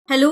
Hello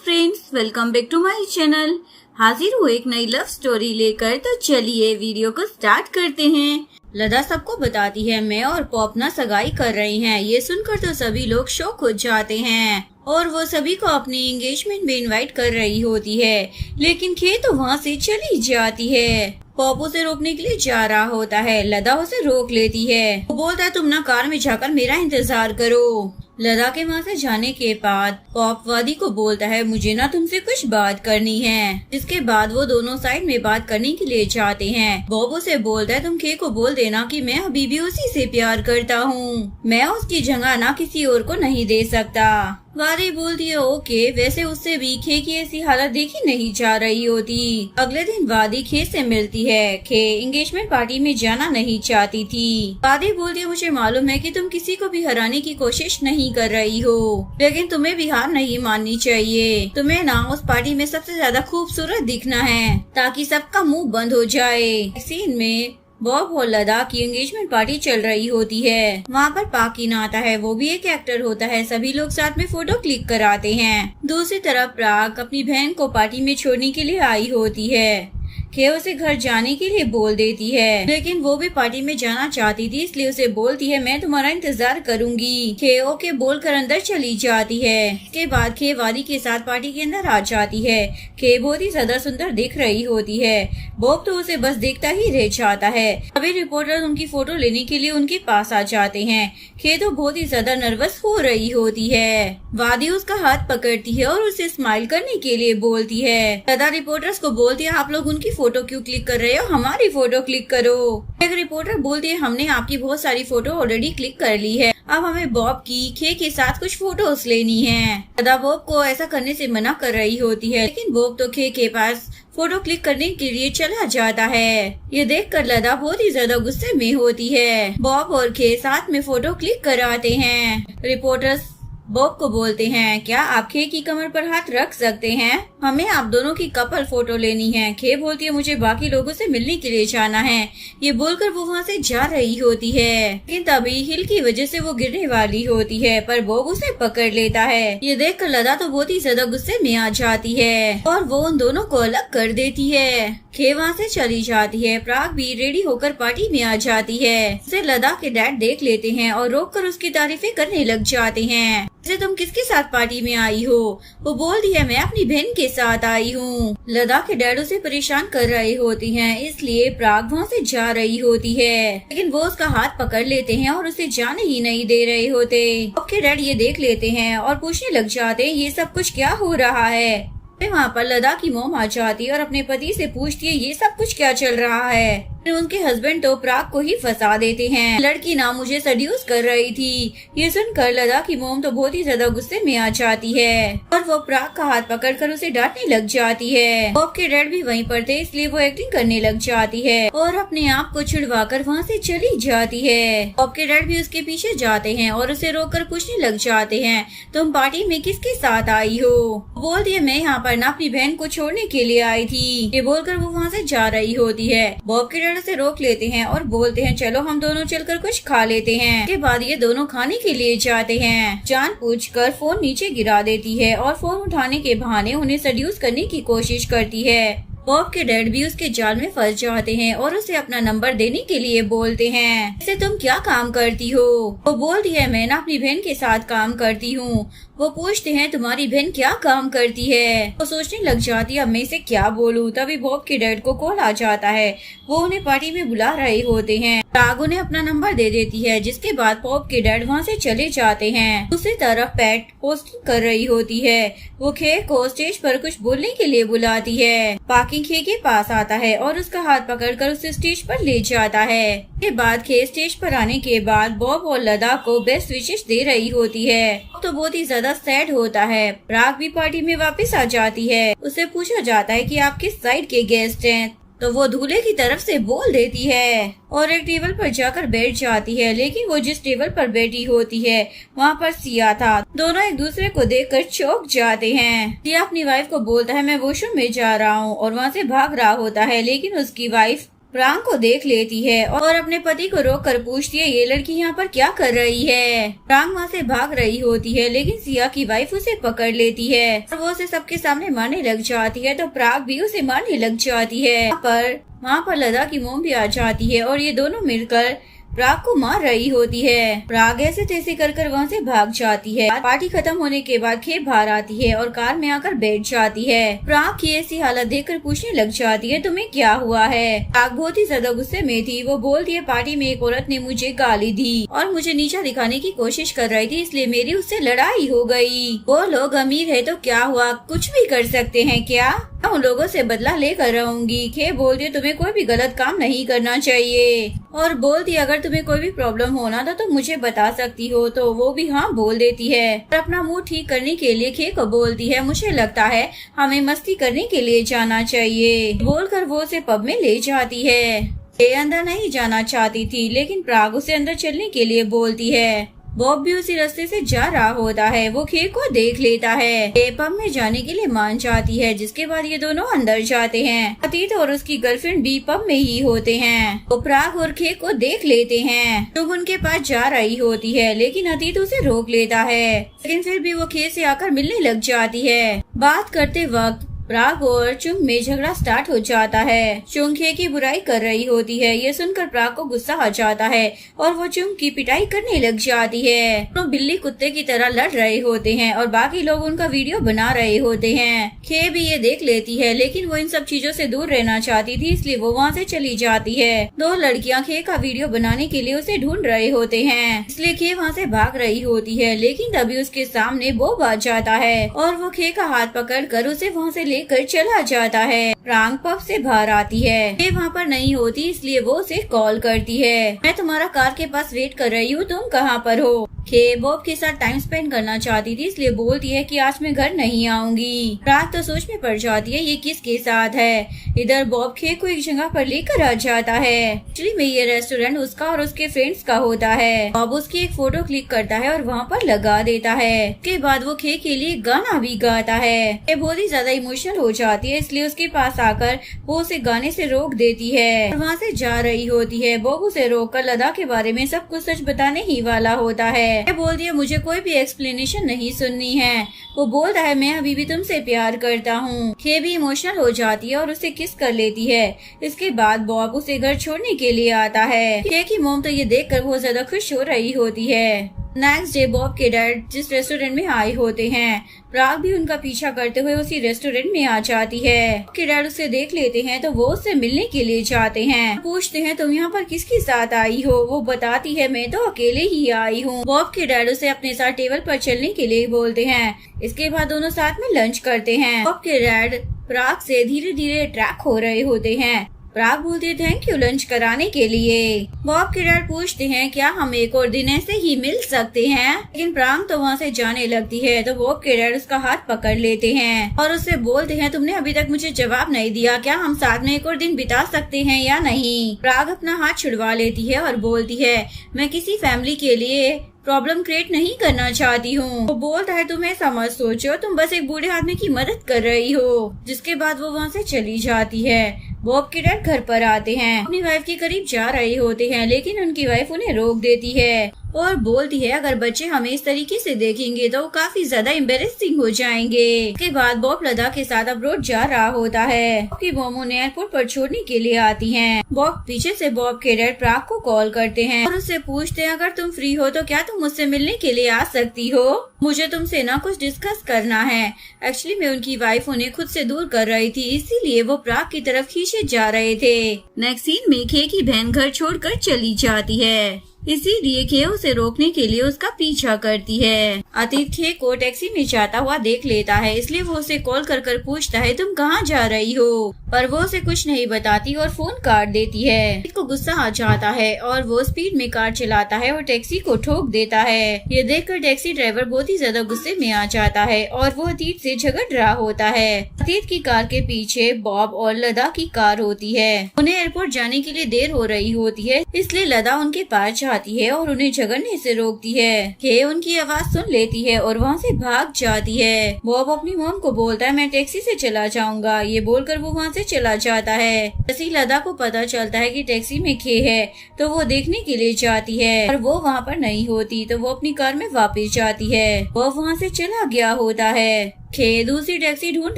friends, welcome back to my channel. हाजिर हूँ एक नई लव स्टोरी लेकर। तो चलिए वीडियो को स्टार्ट करते हैं। लदा सबको बताती है मैं और पॉप ना सगाई कर रही हैं। ये सुनकर तो सभी लोग शॉक हो जाते हैं और वो सभी को अपनी एंगेजमेंट में इनवाइट कर रही होती है, लेकिन खे तो वहाँ से चली जाती है। पॉप उसे रोकने के लिए जा रहा होता है। लदा उसे रोक लेती है। वो बोलता है तुम ना कार में जाकर मेरा इंतजार करो। लदा के वहाँ से जाने के बाद पॉप वादी को बोलता है मुझे ना तुमसे कुछ बात करनी है। इसके बाद वो दोनों साइड में बात करने के लिए जाते हैं। बॉब उसे बोलता है तुम खे को बोल देना कि मैं अभी भी उसी से प्यार करता हूँ, मैं उसकी जगह ना किसी और को नहीं दे सकता। वादी बोलती है ओके, वैसे उससे भी खे की ऐसी हालत देखी नहीं जा रही होती। अगले दिन वादी खे से मिलती है। खे एंगेजमेंट पार्टी में जाना नहीं चाहती थी। वादी बोलती है मुझे मालूम है कि तुम किसी को भी हराने की कोशिश नहीं कर रही हो, लेकिन तुम्हें भी हार नहीं माननी चाहिए। तुम्हें ना उस पार्टी में सबसे ज्यादा खूबसूरत दिखना है ताकि सबका मुंह बंद हो जाए। सीन में बॉब और लदा की एंगेजमेंट पार्टी चल रही होती है। वहाँ पर पाकिन आता है, वो भी एक एक्टर होता है। सभी लोग साथ में फोटो क्लिक कराते हैं। दूसरी तरफ प्राग अपनी बहन को पार्टी में छोड़ने के लिए आई होती है। खे उसे घर जाने के लिए बोल देती है, लेकिन वो भी पार्टी में जाना चाहती थी, इसलिए उसे बोलती है मैं तुम्हारा इंतजार करूंगी। खे ओके बोलकर अंदर चली जाती है। इसके बाद खे वादी के साथ पार्टी के अंदर आ जाती है। खे बहुत ही ज्यादा सुंदर दिख रही होती है। बॉब तो उसे बस देखता ही रह जाता है। अभी रिपोर्टर उनकी फोटो लेने के लिए उनके पास आ जाते हैं। खे तो बहुत ही ज्यादा नर्वस हो रही होती है। वादी उसका हाथ पकड़ती है और उसे स्माइल करने के लिए बोलती है। लदा रिपोर्टर्स को बोलती है आप लोग उनकी फोटो क्यों क्लिक कर रहे हो, हमारी फोटो क्लिक करो। एक रिपोर्टर बोलती है हमने आपकी बहुत सारी फोटो ऑलरेडी क्लिक कर ली है, अब हमें बॉब की खे के साथ कुछ फोटोज लेनी है। लदा बॉब को ऐसा करने से मना कर रही होती है, लेकिन बॉब तो खे के पास फोटो क्लिक करने के लिए चला जाता है। ये देखकर लदा बहुत ही ज्यादा गुस्से में होती है। बॉब और खे साथ में फोटो क्लिक कराते हैं। रिपोर्टर्स बॉब को बोलते हैं क्या आप खे की कमर पर हाथ रख सकते हैं, हमें आप दोनों की कपल फोटो लेनी है। खे बोलती है मुझे बाकी लोगों से मिलने के लिए जाना है। ये बोलकर वो वहाँ से जा रही होती है, लेकिन तभी हिल की वजह से वो गिरने वाली होती है, पर बॉब उसे पकड़ लेता है। ये देखकर लदा तो बहुत ही ज्यादा गुस्से में आ जाती है और वो उन दोनों को अलग कर देती है। खे वहाँ से चली जाती है। प्राग भी रेडी होकर पार्टी में आ जाती है। उसे लदा के डैड देख लेते हैं और रोककर उसकी तारीफें करने लग जाते हैं। जैसे तुम किसके साथ पार्टी में आई हो? वो बोलती है मैं अपनी बहन के साथ आई हूँ। लदा के डैड उसे परेशान कर रहे होते हैं, इसलिए प्राग वहाँ से जा रही होती है, लेकिन वो उसका हाथ पकड़ लेते हैं और उसे जाने ही नहीं दे रहे होते। उसके डैड ये देख लेते हैं और पूछने लग जाते हैं ये सब कुछ क्या हो रहा है। वहाँ पर लदा की मोम आ जाती है और अपने पति से पूछती है ये सब कुछ क्या चल रहा है। उनके हस्बैंड तो प्राग को ही फंसा देते हैं। लड़की ना मुझे सड्यूस कर रही थी। ये सुनकर लदा की मोम तो बहुत ही ज्यादा गुस्से में आ जाती है और वो प्राग का हाथ पकड़कर उसे डांटने लग जाती है। बॉब के डैड भी वहीं पर थे, इसलिए वो एक्टिंग करने लग जाती है और अपने आप को छुड़वाकर वहाँ से चली जाती है। बॉब के डैड भी उसके पीछे जाते हैं और उसे रोककर पूछने लग जाते हैं तुम पार्टी में किसके साथ आई हो? बोलती है मैं यहाँ पर ना अपनी बहन को छोड़ने के लिए आई थी। ये बोलकर वो वहाँ से जा रही होती है। बॉब के डैड से रोक लेते हैं और बोलते हैं चलो हम दोनों चलकर कुछ खा लेते हैं। के बाद ये दोनों खाने के लिए जाते हैं। जानबूझकर फोन नीचे गिरा देती है और फोन उठाने के बहाने उन्हें सड्यूस करने की कोशिश करती है। बॉब के डैड भी उसके जाल में फंस जाते हैं और उसे अपना नंबर देने के लिए बोलते हैं। इसे तुम क्या काम करती हो? वो बोलती है मैं ना अपनी बहन के साथ काम करती हूँ। वो पूछते हैं तुम्हारी बहन क्या काम करती है? वो सोचने लग जाती है अब मैं इसे क्या बोलूँ। तभी बॉब के डैड को कॉल आ जाता है, वो उन्हें पार्टी में बुला रहे होते हैं। प्राग उन्हें अपना नंबर दे देती है, जिसके बाद बॉब के डैड वहाँ से चले जाते हैं। दूसरी तरफ पैट होस्टिंग कर रही होती है। वो खे को स्टेज पर कुछ बोलने के लिए बुलाती है। पाकिन खे के पास आता है और उसका हाथ पकड़कर उसे स्टेज पर ले जाता है। के बाद खे स्टेज पर आने के बाद बॉब और लदा को बेस्ट विशेष दे रही होती है। तो बहुत ही ज्यादा सैड होता है। प्राग भी पार्टी में वापस आ जाती है। उसे पूछा जाता है कि आप किस साइड के गेस्ट हैं, तो वो दूल्हे की तरफ से बोल देती है और एक टेबल पर जाकर बैठ जाती है, लेकिन वो जिस टेबल पर बैठी होती है वहाँ पर सिया था। दोनों एक दूसरे को देखकर चौंक जाते हैं। सिया अपनी वाइफ को बोलता है मैं वॉशरूम में जा रहा हूँ और वहाँ से भाग रहा होता है, लेकिन उसकी वाइफ प्रांग को देख लेती है और अपने पति को रोक कर पूछती है, ये लड़की यहाँ पर क्या कर रही है। प्रांग वहाँ से भाग रही होती है, लेकिन सिया की वाइफ उसे पकड़ लेती है और वो उसे सबके सामने मारने लग जाती है, तो प्राग भी उसे मारने लग जाती है। वहाँ पर लदा की मोम भी आ जाती है और ये दोनों मिलकर प्राग को मार रही होती है। प्राग ऐसे तैसे कर वहाँ से भाग जाती है। पार्टी खत्म होने के बाद खे बाहर आती है और कार में आकर बैठ जाती है। प्राग की ऐसी हालत देखकर पूछने लग जाती है, तुम्हें क्या हुआ है। प्राग बहुत ही ज्यादा गुस्से में थी। वो बोलती है, पार्टी में एक औरत ने मुझे गाली दी और मुझे नीचा दिखाने की कोशिश कर रही थी, इसलिए मेरी उससे लड़ाई हो गई। वो लोग अमीर है तो क्या हुआ, कुछ भी कर सकते हैं क्या। उन लोगों से बदला लेकर रहूंगी। खे बोलती है, तुम्हें कोई भी गलत काम नहीं करना चाहिए और बोलती है, अगर तुम्हें कोई भी प्रॉब्लम होना था तो मुझे बता सकती हो। तो वो भी हाँ बोल देती है और अपना मूड ठीक करने के लिए खे को बोलती है, मुझे लगता है हमें मस्ती करने के लिए जाना चाहिए। बोलकर वो उसे पब में ले जाती है। खे अंदर नहीं जाना चाहती थी, लेकिन प्राग उसे अंदर चलने के लिए बोलती है। बॉब भी उसी रास्ते से जा रहा होता है। वो खे को देख लेता है। खे पब में जाने के लिए मान जाती है, जिसके बाद ये दोनों अंदर जाते हैं। अतीत और उसकी गर्लफ्रेंड भी पब में ही होते हैं। वो प्राग और खे को देख लेते हैं। तुम उनके पास जा रही होती है, लेकिन अतीत उसे रोक लेता है। लेकिन फिर भी वो खे से आकर मिलने लग जाती है। बात करते वक्त प्राग और चुंग में झगड़ा स्टार्ट हो जाता है। चुंग खे की बुराई कर रही होती है। ये सुनकर प्राग को गुस्सा आ जाता है और वो चुंग की पिटाई करने लग जाती है। तो बिल्ली कुत्ते की तरह लड़ रहे होते हैं और बाकी लोग उनका वीडियो बना रहे होते हैं। खे भी ये देख लेती है, लेकिन वो इन सब चीजों से दूर रहना चाहती थी, इसलिए वो वहाँ से चली जाती है। दो लड़कियाँ खे का वीडियो बनाने के लिए उसे ढूंढ रहे होते हैं, इसलिए खे वहाँ से भाग रही होती है। लेकिन तभी उसके सामने बॉब आ जाता है और वो खे का हाथ पकड़ कर उसे वहाँ से कर चला जाता है। प्रांग पब से बाहर आती है। ये वहाँ पर नहीं होती, इसलिए वो उसे कॉल करती है, मैं तुम्हारा कार के पास वेट कर रही हूँ, तुम कहाँ पर हो। खे बॉब के साथ टाइम स्पेंड करना चाहती थी, इसलिए बोलती है कि आज मैं घर नहीं आऊंगी। प्राग तो सोच में पड़ जाती है, ये किसके साथ है। इधर बॉब खे को एक जगह पर लेकर आ जाता है। एक्चुअली में ये रेस्टोरेंट उसका और उसके फ्रेंड्स का होता है। बॉब उसकी एक फोटो क्लिक करता है और वहाँ पर लगा देता है। उसके बाद वो खे के लिए गाना भी गाता है। खे बहुत ही ज्यादा इमोशनल हो जाती है, इसलिए उसके पास आकर वो उसे गाने से रोक देती है और वहाँ से जा रही होती है। बॉब उसे रोककर लदा के बारे में सब कुछ सच बताने ही वाला होता है। बोलती है, मुझे कोई भी एक्सप्लेनेशन नहीं सुननी है। वो बोलता है, मैं अभी भी तुमसे प्यार करता हूँ। खे भी इमोशनल हो जाती है और उसे किस कर लेती है। इसके बाद बॉब उसे घर छोड़ने के लिए आता है। खे की मोम तो ये देखकर बहुत ज्यादा खुश हो रही होती है। नेक्स्ट डे बॉब के डैड जिस रेस्टोरेंट में आए होते हैं, प्राग भी उनका पीछा करते हुए उसी रेस्टोरेंट में आ जाती है। बॉब के डैड उसे देख लेते हैं तो वो उससे मिलने के लिए जाते हैं। पूछते हैं, तुम यहाँ पर किसके साथ आई हो। वो बताती है, मैं तो अकेले ही आई हूँ। बॉब के डैड उसे अपने साथ टेबल पर चलने के लिए बोलते हैं। इसके बाद दोनों साथ में लंच करते हैं। बॉब के डैड प्राग से धीरे धीरे अट्रैक्ट हो रहे होते हैं। प्राग बोलती है, थैंक यू लंच कराने के लिए। बॉब के डैड पूछते हैं, क्या हम एक और दिन ऐसे ही मिल सकते हैं। लेकिन प्राग तो वहाँ से जाने लगती है, तो बॉब के डैड उसका हाथ पकड़ लेते हैं और उससे बोलते हैं, तुमने अभी तक मुझे जवाब नहीं दिया, क्या हम साथ में एक और दिन बिता सकते हैं या नहीं। प्राग अपना हाथ छुड़वा लेती है और बोलती है, मैं किसी फैमिली के लिए प्रॉब्लम क्रिएट नहीं करना चाहती हूँ। वो बोलता है, तुम ऐसा मत सोचो, तुम बस एक बूढ़े आदमी की मदद कर रही हो। जिसके बाद वो वहाँ से चली जाती है। बॉब के डैड घर पर आते हैं, अपनी वाइफ के करीब जा रहे होते हैं, लेकिन उनकी वाइफ उन्हें रोक देती है और बोलती है, अगर बच्चे हमें इस तरीके से देखेंगे तो काफी ज्यादा एम्बेरेसिंग हो जाएंगे। उसके बाद बॉब लदा के साथ अब्रोड जा रहा होता है। बॉब की मॉम उन्हें एयरपोर्ट पर छोड़ने के लिए आती हैं। बॉब पीछे से बॉब के डैड प्राग को कॉल करते हैं और उससे पूछते हैं, अगर तुम फ्री हो तो क्या तुम मुझसे मिलने के लिए आ सकती हो। मुझे तुमसे ना कुछ डिस्कस करना है। एक्चुअली में उनकी वाइफ उन्हें खुद से दूर कर रही थी, इसीलिए वो प्राग की तरफ खींचे जा रहे थे। नेक्स्ट सीन में खे की बहन घर छोड़कर चली जाती है, इसीलिए खे उसे रोकने के लिए उसका पीछा करती है। अतीत खे को टैक्सी में जाता हुआ देख लेता है, इसलिए वो उसे कॉल कर पूछता है, तुम कहाँ जा रही हो। पर वो उसे कुछ नहीं बताती और फोन काट देती है। अतीत को गुस्सा आ जाता है और वो स्पीड में कार चलाता है और टैक्सी को ठोक देता है। ये देखकर टैक्सी ड्राइवर बहुत ही ज्यादा गुस्से में आ जाता है और वो अतीत से झगड़ रहा होता है। अतीत की कार के पीछे बॉब और लदा की कार होती है। उन्हें एयरपोर्ट जाने के लिए देर हो रही होती है, इसलिए लदा उनके पास जाती है और उन्हें झगड़ने से रोकती है। खे उनकी आवाज सुन लेती है और वहाँ से भाग जाती है। बॉब अपनी मॉम को बोलता है मैं टैक्सी से चला जाऊंगा। ये बोलकर वो वहाँ से चला जाता है। जैसे लदा को पता चलता है कि टैक्सी में खे है तो वो देखने के लिए जाती है और वो वहाँ पर नहीं होती तो वो अपनी कार में वापस जाती है। वो वहाँ से चला गया होता है। खे दूसरी टैक्सी ढूंढ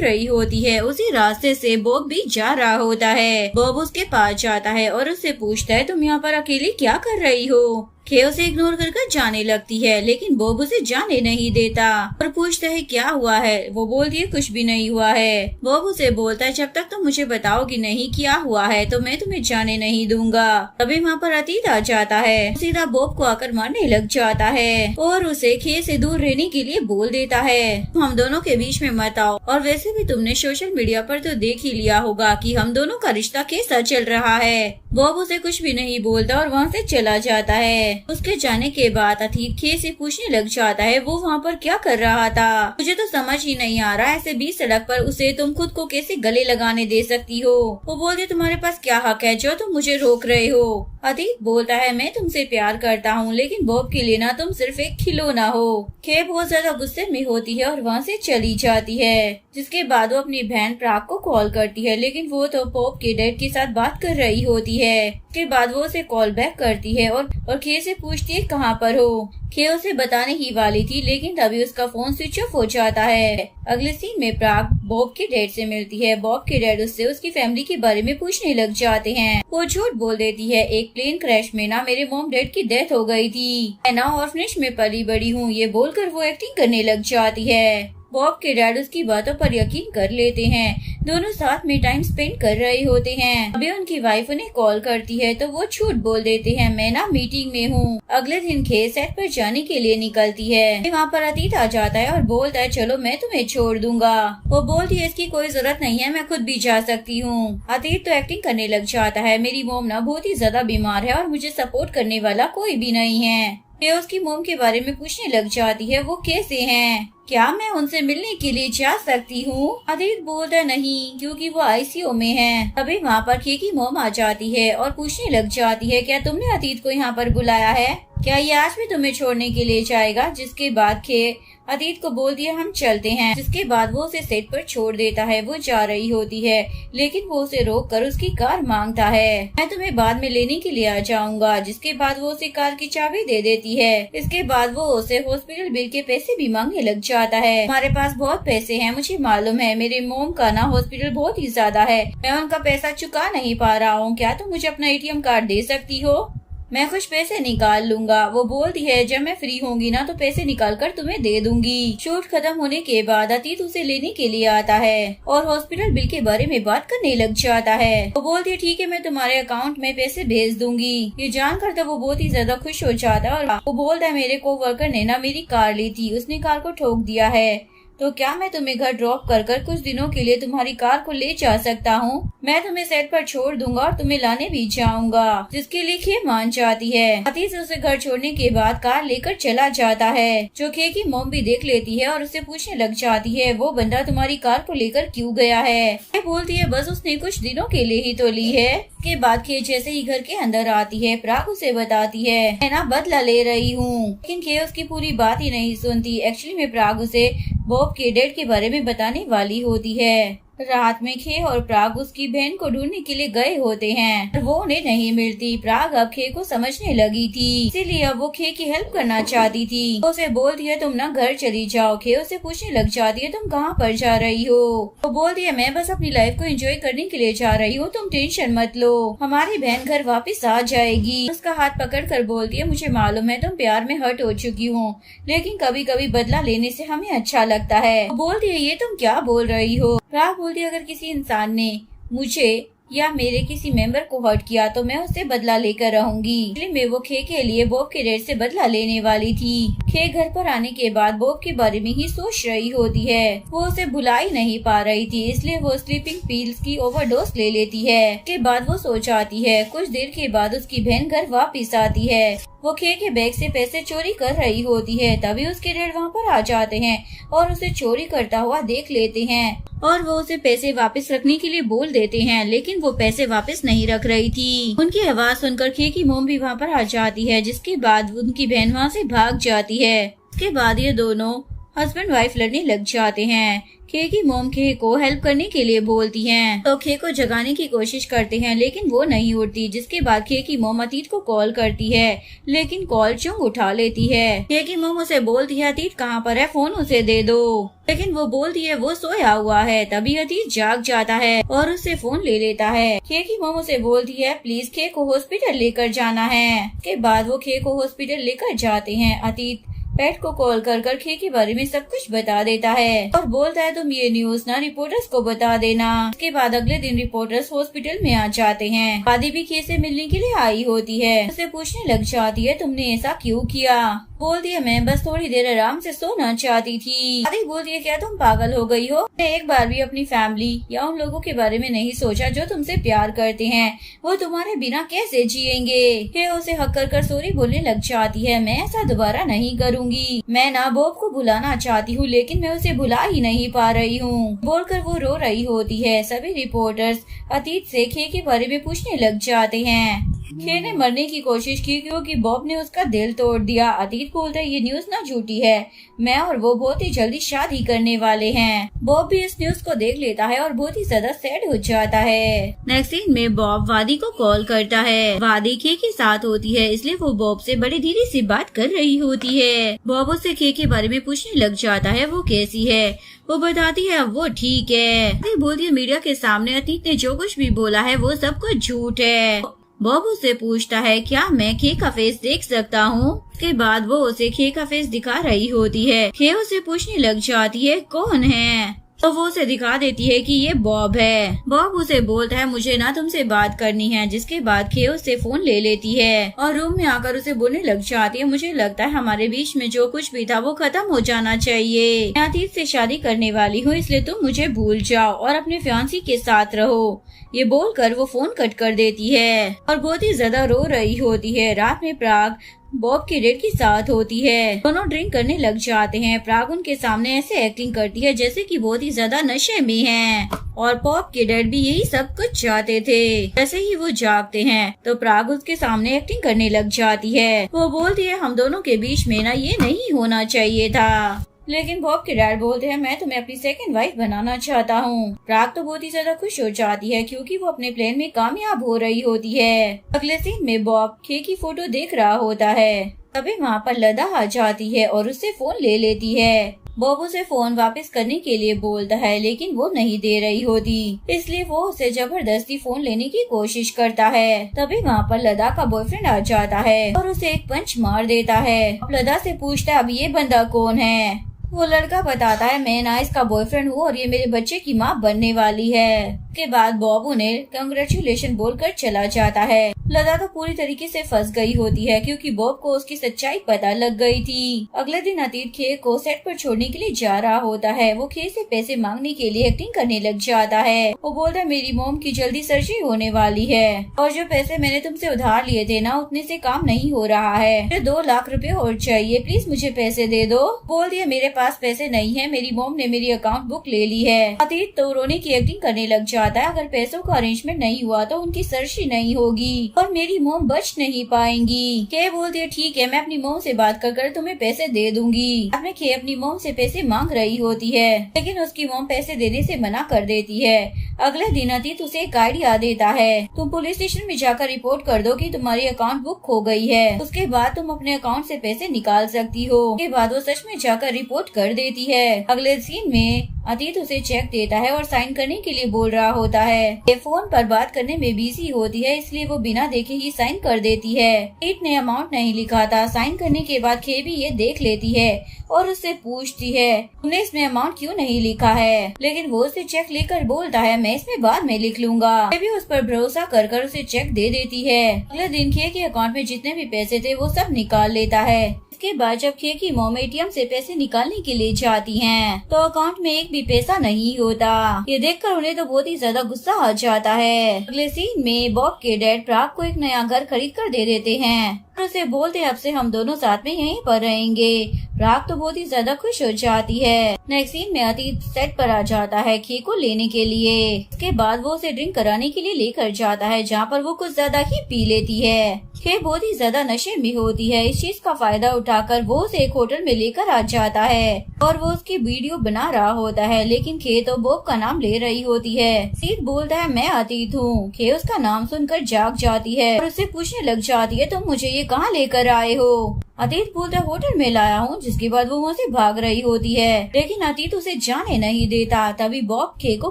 रही होती है। उसी रास्ते से बॉब भी जा रहा होता है। बॉब उसके पास जाता है और उससे पूछता है तुम यहाँ पर अकेली क्या कर रही हो। खे उसे इग्नोर कर जाने लगती है, लेकिन बॉब उसे जाने नहीं देता और पूछता है क्या हुआ है। वो बोलती है कुछ भी नहीं हुआ है। बॉब उसे बोलता है जब तक तुम मुझे बताओगी नहीं क्या हुआ है तो मैं तुम्हें जाने नहीं दूंगा। तभी वहाँ पर अतीत आ जाता है। सीधा बॉब को आकर मारने लग जाता है और उसे खे से दूर रहने के लिए बोल देता है हम दोनों के बीच में मत आओ। और वैसे भी तुमने सोशल मीडिया पर तो देख ही लिया होगा कि हम दोनों का रिश्ता कैसा चल रहा है। बॉब उसे कुछ भी नहीं बोलता और वहाँ से चला जाता है। उसके जाने के बाद अतीत खे से पूछने लग जाता है वो वहाँ पर क्या कर रहा था। मुझे तो समझ ही नहीं आ रहा ऐसे बीच सड़क पर उसे तुम खुद को कैसे गले लगाने दे सकती हो। वो बोलती तुम्हारे पास क्या हक है जो तुम मुझे रोक रहे हो। अतीत बोलता है मैं तुमसे प्यार करता हूँ लेकिन बॉब के लिए ना तुम सिर्फ एक खिलौना हो। खे बहुत ज्यादा गुस्से में होती है और वहाँ से चली जाती है। जिसके बाद वो अपनी बहन प्राग को कॉल करती है, लेकिन वो तो बॉब के डैड के साथ बात कर रही होती है। उसके बाद वो उसे कॉल बैक करती है और खे से पूछती है कहाँ पर हो। खे उसे बताने ही वाली थी लेकिन तभी उसका फोन स्विच ऑफ हो जाता है। अगले सीन में प्राग बॉब के डैड से मिलती है। बॉब के डैड उससे उसकी फैमिली के बारे में पूछने लग जाते हैं। वो झूठ बोल देती है एक प्लेन क्रैश में ना मेरे मॉम डैड की डेथ हो गई थी, मैं ना ऑर्फनेज में पली बड़ी हूँ। ये बोलकर वो एक्टिंग करने लग जाती है। बॉब के डैड उसकी बातों पर यकीन कर लेते हैं। दोनों साथ में टाइम स्पेंड कर रहे होते हैं। अभी उनकी वाइफ उन्हें कॉल करती है तो वो झूठ बोल देते हैं मैं ना मीटिंग में हूँ। अगले दिन खे सेट पर जाने के लिए निकलती है। वहाँ पर अतीत आ जाता है और बोलता है चलो मैं तुम्हें छोड़ दूंगा। वो बोलती है इसकी कोई जरूरत नहीं है, मैं खुद भी जा सकती हूँ। अतीत तो एक्टिंग करने लग जाता है मेरी मोम ना बहुत ही ज्यादा बीमार है और मुझे सपोर्ट करने वाला कोई भी नहीं है। उसकी मोम के बारे में पूछने लग जाती है वो कैसे हैं? क्या मैं उनसे मिलने के लिए जा सकती हूँ? अतीत बोलता नहीं क्योंकि वो आईसीयू में है। तभी वहाँ पर खे की मोम आ जाती है और पूछने लग जाती है क्या तुमने अतीत को यहाँ पर बुलाया है? क्या ये आज भी तुम्हें छोड़ने के लिए जाएगा? जिसके बाद खे अतीत को बोलती है हम चलते हैं। जिसके बाद वो उसे सेट पर छोड़ देता है। वो जा रही होती है लेकिन वो उसे रोक कर उसकी कार मांगता है मैं तुम्हें बाद में लेने के लिए आ जाऊंगा। जिसके बाद वो उसे कार की चाबी दे देती है। इसके बाद वो उसे हॉस्पिटल बिल के पैसे भी मांगने लग जाता है। हमारे पास बहुत पैसे हैं, मुझे मालूम है मेरे मोम का ना हॉस्पिटल बहुत ही ज्यादा है, मैं उनका पैसा चुका नहीं पा रहा हूँ, क्या तुम मुझे अपना ATM कार्ड दे सकती हो? मैं कुछ पैसे निकाल लूंगा। वो बोलती है जब मैं फ्री होंगी ना तो पैसे निकाल कर तुम्हें दे दूंगी। शूट खत्म होने के बाद अतीत उसे लेने के लिए आता है और हॉस्पिटल बिल के बारे में बात करने लग जाता है। वो बोलती है ठीक है मैं तुम्हारे अकाउंट में पैसे भेज दूंगी। ये जानकर तो वो बहुत ही ज्यादा खुश हो जाता है और वो बोलता है मेरे कोवर्कर ने ना मेरी कार ली थी, उसने कार को ठोक दिया है, तो क्या मैं तुम्हें घर ड्रॉप कर कुछ दिनों के लिए तुम्हारी कार को ले जा सकता हूँ? मैं तुम्हें सेट पर छोड़ दूंगा और तुम्हें लाने भी जाऊंगा। जिसके लिए खे मान जाती है। अतीत उसे घर छोड़ने के बाद कार लेकर चला जाता है जो खे की मोम भी देख लेती है और उसे पूछने लग जाती है वो बंदा तुम्हारी कार को लेकर क्यों गया है? बोलती है बस उसने कुछ दिनों के लिए ही तो ली है। के बाद खे जैसे ही घर के अंदर आती है प्राग उसे बताती है मैं ना बदला ले रही हूँ, लेकिन खे उसकी पूरी बात ही नहीं सुनती। एक्चुअली में प्राग उसे बॉब के डैड के बारे में बताने वाली होती है। रात में खे और प्राग उसकी बहन को ढूंढने के लिए गए होते हैं पर वो उन्हें नहीं मिलती। प्राग अब खे को समझने लगी थी, इसीलिए अब वो खे की हेल्प करना चाहती थी। तो उसे बोलती है तुम ना घर चली जाओ। खे उसे पूछने लग जाती है तुम कहाँ पर जा रही हो? वो बोलती है मैं बस अपनी लाइफ को एंजॉय करने के लिए जा रही हूँ, तुम टेंशन मत लो, हमारी बहन घर वापस आ जाएगी। उसका हाथ पकड़ कर बोलती है मुझे मालूम है तुम प्यार में हर्ट हो चुकी हो, लेकिन कभी कभी बदला लेने से हमें अच्छा लगता है। वो बोलती है ये तुम क्या बोल रही हो? प्राग बोलती है अगर किसी इंसान ने मुझे या मेरे किसी मेंबर को हर्ट किया तो मैं उससे बदला लेकर रहूंगी। इसलिए मैं वो खे के लिए बॉब के डैड से बदला लेने वाली थी। खे घर पर आने के बाद बॉब के बारे में ही सोच रही होती है। वो उसे भुला ही नहीं पा रही थी, इसलिए वो स्लीपिंग पिल्स की ओवरडोज ले लेती है। के बाद वो सो जाती है। कुछ देर के बाद उसकी बहन घर वापस आती है। वो खे के बैग से पैसे चोरी कर रही होती है। तभी उसके डैड वहाँ पर आ जाते हैं और उसे चोरी करता हुआ देख लेते हैं और वो उसे पैसे वापस रखने के लिए बोल देते हैं, लेकिन वो पैसे वापस नहीं रख रही थी। उनकी आवाज सुनकर खे की मोम भी वहाँ पर आ जाती है, जिसके बाद उनकी बहन वहाँ से भाग जाती है। उसके बाद ये दोनों हस्बैंड वाइफ लड़ने लग जाते हैं। खे की मोम खे को हेल्प करने के लिए बोलती हैं, तो खे को जगाने की कोशिश करते हैं, लेकिन वो नहीं उठती। जिसके बाद खे की मोम अतीत को कॉल करती है, लेकिन कॉल चुंग उठा लेती है। खे की मोम उसे बोलती है अतीत कहाँ पर है, फोन उसे दे दो, लेकिन वो बोलती है वो सोया हुआ है। तभी अतीत जाग जाता है और उससे फोन ले लेता है। खे की मोम उसे बोलती है प्लीज खे को हॉस्पिटल लेकर जाना है। उसके बाद वो खे को हॉस्पिटल लेकर जाते हैं। अतीत पेट को कॉल कर खे के बारे में सब कुछ बता देता है और बोलता है तुम ये न्यूज ना रिपोर्टर्स को बता देना। उसके बाद अगले दिन रिपोर्टर्स हॉस्पिटल में आ जाते हैं। वादी भी खे से मिलने के लिए आई होती है। उसे पूछने लग जाती है तुमने ऐसा क्यों किया। बोलती है मैं बस थोड़ी देर आराम से सोना चाहती थी। वादी बोलती है क्या तुम पागल हो गई हो, मैं एक बार भी अपनी फैमिली या उन लोगों के बारे में नहीं सोचा जो तुमसे प्यार करते हैं, वो तुम्हारे बिना कैसे जिएंगे। खे उसे हक कर सॉरी बोलने लग जाती है, मैं ऐसा दोबारा नहीं करूँगी। मैं ना बॉब को भुलाना चाहती हूँ, लेकिन मैं उसे भुला ही नहीं पा रही हूँ। बोलकर वो रो रही होती है। सभी रिपोर्टर्स अतीत से खे के बारे में पूछने लग जाते हैं। खे ने मरने की कोशिश की क्योंकि बॉब ने उसका दिल तोड़ दिया। अतीत बोलता है ये न्यूज ना झूठी है, मैं और वो बहुत ही जल्दी शादी करने वाले हैं। बॉब भी इस न्यूज को देख लेता है और बहुत ही ज्यादा सैड हो जाता है। नेक्स्ट सीन में बॉब वादी को कॉल करता है। वादी खे के साथ होती है, इसलिए वो बॉब से बड़ी धीरे से बात कर रही होती है। बॉब उससे खे के बारे में पूछने लग जाता है वो कैसी है। वो बताती है वो ठीक है। बोलती है मीडिया के सामने अतीत ने जो कुछ भी बोला है वो सब कुछ झूठ है। बॉब उससे पूछता है क्या मैं खे का फेस देख सकता हूँ। उसके बाद वो उसे खे का फेस दिखा रही होती है। खे उसे पूछने लग जाती है कौन है, तो वो उसे दिखा देती है कि ये बॉब है। बॉब उसे बोलता है मुझे ना तुमसे बात करनी है। जिसके बाद खे उससे फोन ले लेती है और रूम में आकर उसे बोलने लग जाती है मुझे लगता है हमारे बीच में जो कुछ भी था वो खत्म हो जाना चाहिए। मैं अतीत से शादी करने वाली हूँ, इसलिए तुम मुझे भूल जाओ और अपने फियांसी के साथ रहो। ये बोलकर वो फोन कट कर देती है और बहुत ही ज्यादा रो रही होती है। रात में प्राग बॉब के डैड के साथ होती है। दोनों ड्रिंक करने लग जाते हैं। प्राग उनके सामने ऐसे एक्टिंग करती है जैसे कि बहुत ही ज्यादा नशे में है और बॉब के डैड भी यही सब कुछ चाहते थे। जैसे ही वो जागते हैं तो प्राग उसके सामने एक्टिंग करने लग जाती है। वो बोलती है हम दोनों के बीच में ना ये नहीं होना चाहिए था, लेकिन बॉब के डैड बोलते हैं मैं तुम्हें अपनी सेकंड वाइफ बनाना चाहता हूँ। प्राग तो बहुत ही ज्यादा खुश हो जाती है क्योंकि वो अपने प्लान में कामयाब हो रही होती है। अगले सीन में बॉब खे की फोटो देख रहा होता है। तभी वहाँ पर लदा आ जाती है और उससे फोन ले लेती है। बॉब उसे फोन वापस करने के लिए बोलता है, लेकिन वो नहीं दे रही होती, इसलिए वो उसे जबरदस्ती फोन लेने की कोशिश करता है। तभी वहाँ पर लदा का बॉयफ्रेंड आ जाता है और उसे एक पंच मार देता है। लदा से पूछता है अब ये बंदा कौन है। वो लड़का बताता है मैं ना इसका बॉयफ्रेंड हूँ और ये मेरे बच्चे की माँ बनने वाली है। के बाद बॉब उन्हें कंग्रेचुलेशन बोलकर चला जाता है। लदा तो पूरी तरीके से फंस गई होती है क्योंकि बॉब को उसकी सच्चाई पता लग गई थी। अगले दिन अतीत खे को सेट पर छोड़ने के लिए जा रहा होता है। वो खे से पैसे मांगने के लिए एक्टिंग करने लग जाता है। वो बोलता है मेरी मोम की जल्दी सर्जरी होने वाली है और जो पैसे मैंने तुमसे उधार लिए थे ना उतने से काम नहीं हो रहा है, मुझे 2 लाख रुपए और चाहिए, प्लीज मुझे पैसे दे दो। बोल दिया मेरे पास पैसे नहीं है, मेरी मोम ने मेरी अकाउंट बुक ले ली है। अतीत तो रोने की एक्टिंग करने लग जाता है। अगर पैसों का अरेंजमेंट नहीं हुआ तो उनकी सर्जरी नहीं होगी और मेरी मोम बच नहीं पाएंगी। खे बोलती है ठीक है मैं अपनी मोम से बात कर तुम्हें पैसे दे दूंगी। अब में खे अपनी मोम से पैसे मांग रही होती है, लेकिन उसकी मोम पैसे देने से मना कर देती है। अगले दिन अतीत उसे एक आइडिया देता है, तुम पुलिस स्टेशन में जाकर रिपोर्ट कर दो कि तुम्हारी अकाउंट बुक हो गई है, उसके बाद तुम अपने अकाउंट से पैसे निकाल सकती हो। उसके बाद वो सच में जाकर रिपोर्ट कर देती है। अगले सीन में अतीत उसे चेक देता है और साइन करने के लिए बोल रहा होता है। ये फोन पर बात करने में बिजी होती है, इसलिए वो बिना देखे ही साइन कर देती है। अतीत ने अमाउंट नहीं लिखा था। साइन करने के बाद खे भी ये देख लेती है और उससे पूछती है तुमने इसमें अमाउंट क्यों नहीं लिखा है, लेकिन वो उसे चेक लेकर बोलता है मैं इसमें बाद में लिख लूंगा। खे भी उस पर भरोसा कर उसे चेक दे देती है। अगले दिन खे के अकाउंट में जितने भी पैसे थे वो सब निकाल लेता है। उसके बाद जब खे की मॉम एटीएम से पैसे निकालने के लिए जाती हैं, तो अकाउंट में एक भी पैसा नहीं होता। ये देखकर उन्हें तो बहुत ही ज्यादा गुस्सा आ जाता है। अगले सीन में बॉब के डैड प्राग को एक नया घर खरीद कर दे देते हैं और उसे बोलते हैं अब से हम दोनों साथ में यहीं पर रहेंगे। प्राग तो बहुत ही ज्यादा खुश हो जाती है। नेक्स्ट सीन में अतीत सेट पर आ जाता है खे को लेने के लिए। उसके बाद वो उसे ड्रिंक कराने के लिए लेकर जाता है, जहाँ पर वो कुछ ज्यादा ही पी लेती है। खे बहुत ही ज्यादा नशे में होती है। इस चीज का फायदा उठाकर वो उसे एक होटल में लेकर आ जाता है और वो उसकी वीडियो बना रहा होता है, लेकिन खे तो बॉब का नाम ले रही होती है। अतीत बोलता है मैं अतीत हूँ। खे उसका नाम सुनकर जाग जाती है और उससे पूछने लग जाती है तुम मुझे ये कहाँ लेकर आए हो। अतीत बोलता है होटल में लाया हूँ, जिसके बाद वो वहाँ से भाग रही होती है, लेकिन अतीत उसे जाने नहीं देता। तभी बॉब खे को